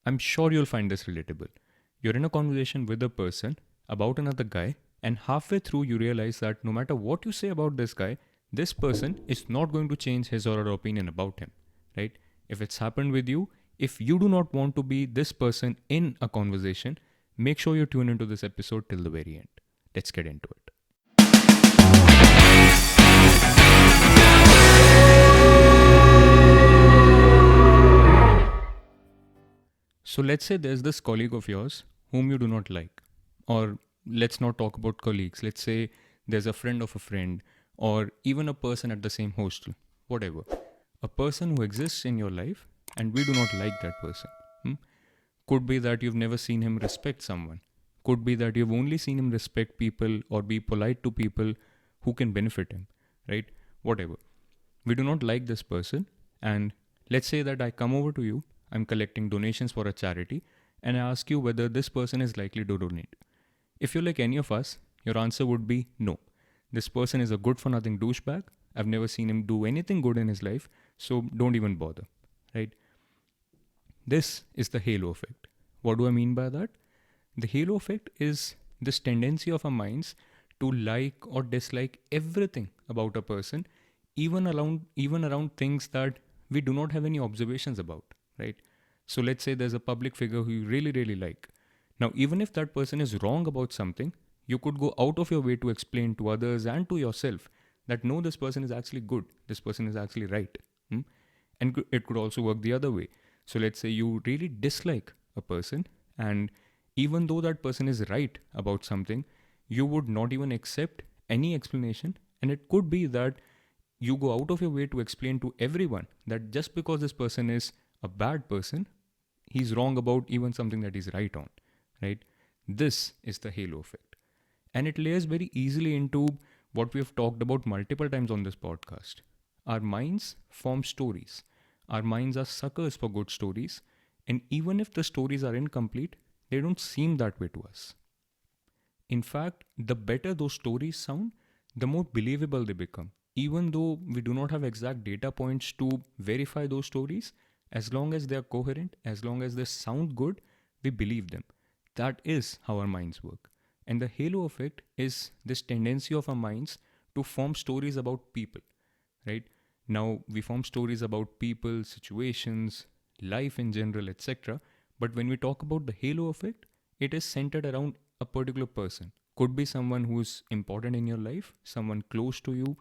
I'm sure you'll find this relatable. You're in a conversation with a person about another guy, and halfway through, you realize that no matter what you say about this guy, this person is not going to change his or her opinion about him, right? If it's happened with you, if you do not want to be this person in a conversation, make sure you tune into this episode till the very end. Let's get into it. So let's say there's this colleague of yours whom you do not like. Or let's not talk about colleagues. Let's say there's a friend of a friend or even a person at the same hostel. Whatever. A person who exists in your life and we do not like that person. Could be that you've never seen him respect someone. Could be that you've only seen him respect people or be polite to people who can benefit him. Right? Whatever. We do not like this person, and let's say that I come over to you, I'm collecting donations for a charity, and I ask you whether this person is likely to donate. If you're like any of us, your answer would be no. This person is a good for nothing douchebag. I've never seen him do anything good in his life, so don't even bother. Right? This is the halo effect. What do I mean by that? The halo effect is this tendency of our minds to like or dislike everything about a person, even around things that we do not have any observations about, right? So let's say there's a public figure who you really really like. Now, even if that person is wrong about something, you could go out of your way to explain to others and to yourself that no, this person is actually good, this person is actually right. And it could also work the other way. So let's say you really dislike a person, and even though that person is right about something, you would not even accept any explanation. And it could be that you go out of your way to explain to everyone that just because this person is a bad person, he's wrong about even something that he's right on, right? This is the halo effect. And it layers very easily into what we have talked about multiple times on this podcast. Our minds form stories. Our minds are suckers for good stories. And even if the stories are incomplete, they don't seem that way to us. In fact, the better those stories sound, the more believable they become. Even though we do not have exact data points to verify those stories, as long as they are coherent, as long as they sound good, we believe them. That is how our minds work. And the halo effect is this tendency of our minds to form stories about people, right? Now, we form stories about people, situations, life in general, etc. But when we talk about the halo effect, it is centered around a particular person. Could be someone who's important in your life, someone close to you,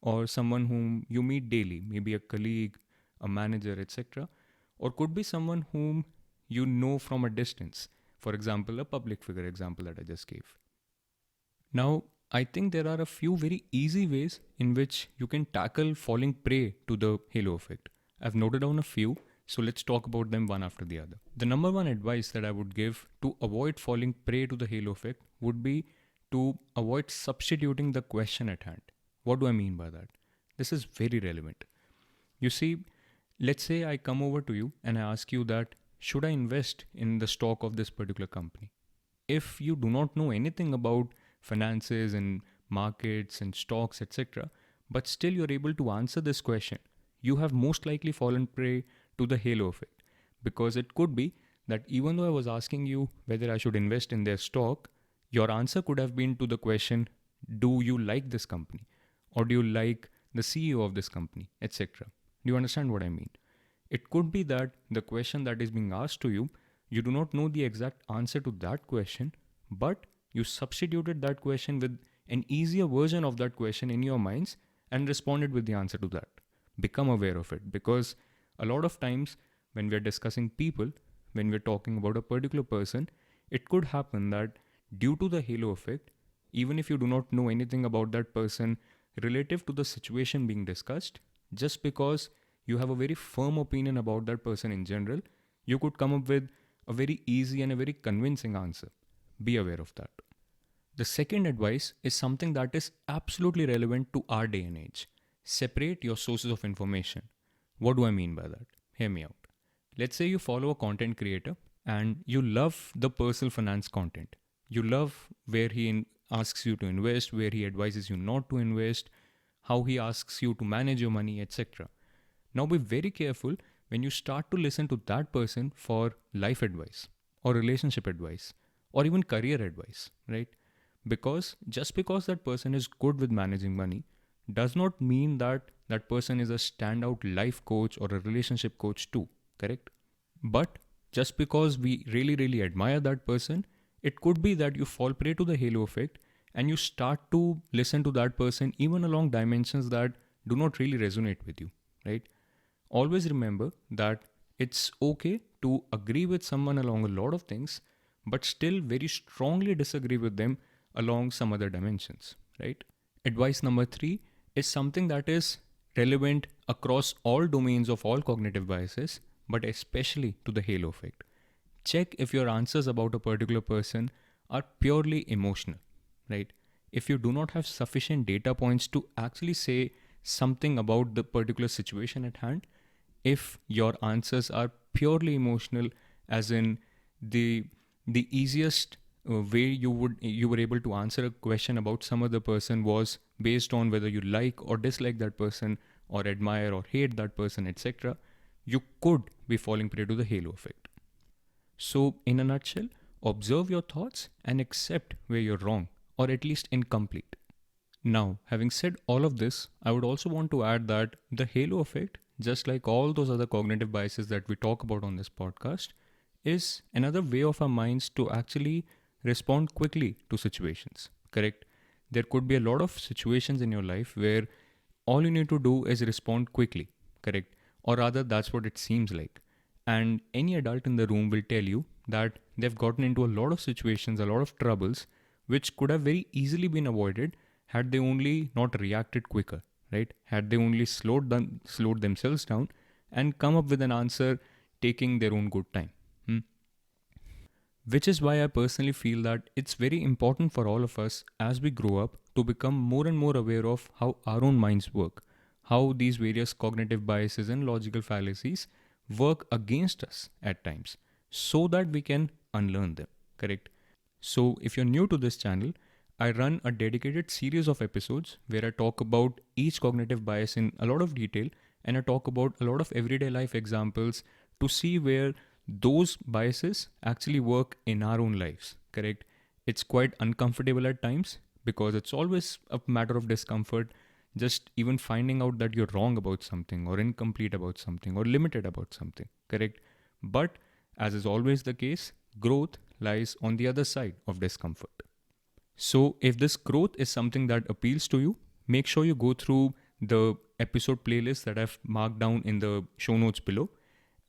or someone whom you meet daily, maybe a colleague, a manager, etc. Or could be someone whom you know from a distance. For example, a public figure example that I just gave. Now, I think there are a few very easy ways in which you can tackle falling prey to the halo effect. I've noted down a few, so let's talk about them one after the other. The number one advice that I would give to avoid falling prey to the halo effect would be to avoid substituting the question at hand. What do I mean by that? This is very relevant. You see, let's say I come over to you and I ask you that should I invest in the stock of this particular company? If you do not know anything about finances and markets and stocks, etc., but still you're able to answer this question, you have most likely fallen prey to the halo effect. Because it could be that even though I was asking you whether I should invest in their stock, your answer could have been to the question, do you like this company? Or do you like the CEO of this company, etc.? Do you understand what I mean? It could be that the question that is being asked to you, you do not know the exact answer to that question, but you substituted that question with an easier version of that question in your minds and responded with the answer to that. Become aware of it, because a lot of times when we're discussing people, when we're talking about a particular person, it could happen that due to the halo effect, even if you do not know anything about that person relative to the situation being discussed, just because you have a very firm opinion about that person in general, you could come up with a very easy and a very convincing answer. Be aware of that. The second advice is something that is absolutely relevant to our day and age. Separate your sources of information. What do I mean by that? Hear me out. Let's say you follow a content creator and you love the personal finance content. You love where he asks you to invest, where he advises you not to invest, how he asks you to manage your money, etc. Now be very careful when you start to listen to that person for life advice or relationship advice or even career advice, right? Because just because that person is good with managing money does not mean that that person is a standout life coach or a relationship coach too, correct? But just because we really, really admire that person, it could be that you fall prey to the halo effect and you start to listen to that person even along dimensions that do not really resonate with you, right? Always remember that it's okay to agree with someone along a lot of things, but still very strongly disagree with them along some other dimensions, right? Advice number three is something that is relevant across all domains of all cognitive biases, but especially to the halo effect. Check if your answers about a particular person are purely emotional, right? If you do not have sufficient data points to actually say something about the particular situation at hand, if your answers are purely emotional, as in the easiest way you were able to answer a question about some other person was based on whether you like or dislike that person or admire or hate that person, etc., you could be falling prey to the halo effect. So, in a nutshell, observe your thoughts and accept where you're wrong, or at least incomplete. Now, having said all of this, I would also want to add that the halo effect, just like all those other cognitive biases that we talk about on this podcast, is another way of our minds to actually respond quickly to situations. Correct? There could be a lot of situations in your life where all you need to do is respond quickly. Correct? Or rather, that's what it seems like. And any adult in the room will tell you that they've gotten into a lot of situations, a lot of troubles, which could have very easily been avoided had they only not reacted quicker, right? Had they only slowed themselves down and come up with an answer taking their own good time. Hmm? Which is why I personally feel that it's very important for all of us as we grow up to become more and more aware of how our own minds work, how these various cognitive biases and logical fallacies work against us at times, so that we can unlearn them, correct? So, if you're new to this channel, I run a dedicated series of episodes where I talk about each cognitive bias in a lot of detail and I talk about a lot of everyday life examples to see where those biases actually work in our own lives, correct? It's quite uncomfortable at times because it's always a matter of discomfort just even finding out that you're wrong about something or incomplete about something or limited about something, correct? But as is always the case, growth lies on the other side of discomfort. So, if this growth is something that appeals to you, make sure you go through the episode playlist that I've marked down in the show notes below,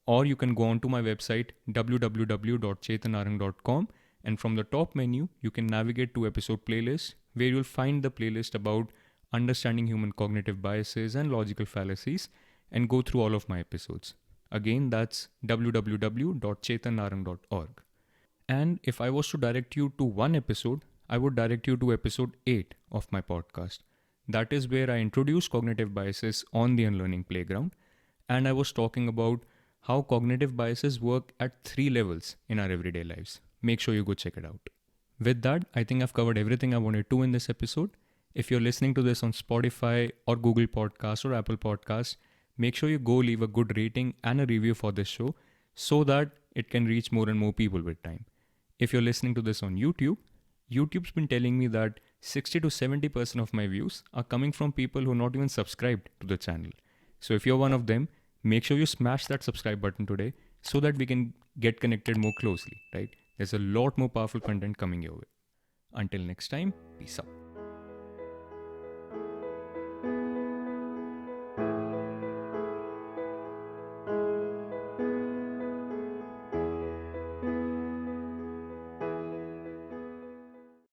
or you can go on to my website www.chetanarang.com, and from the top menu, you can navigate to episode playlist where you'll find the playlist about understanding human cognitive biases and logical fallacies and go through all of my episodes. Again, that's www.chetanarang.org. And if I was to direct you to one episode, I would direct you to episode 8 of my podcast. That is where I introduce cognitive biases on the Unlearning Playground. And I was talking about how cognitive biases work at 3 levels in our everyday lives. Make sure you go check it out. With that, I think I've covered everything I wanted to in this episode. If you're listening to this on Spotify or Google Podcasts or Apple Podcasts, make sure you go leave a good rating and a review for this show so that it can reach more and more people with time. If you're listening to this on YouTube, YouTube's been telling me that 60 to 70% of my views are coming from people who are not even subscribed to the channel. So if you're one of them, make sure you smash that subscribe button today so that we can get connected more closely, right? There's a lot more powerful content coming your way. Until next time, peace out.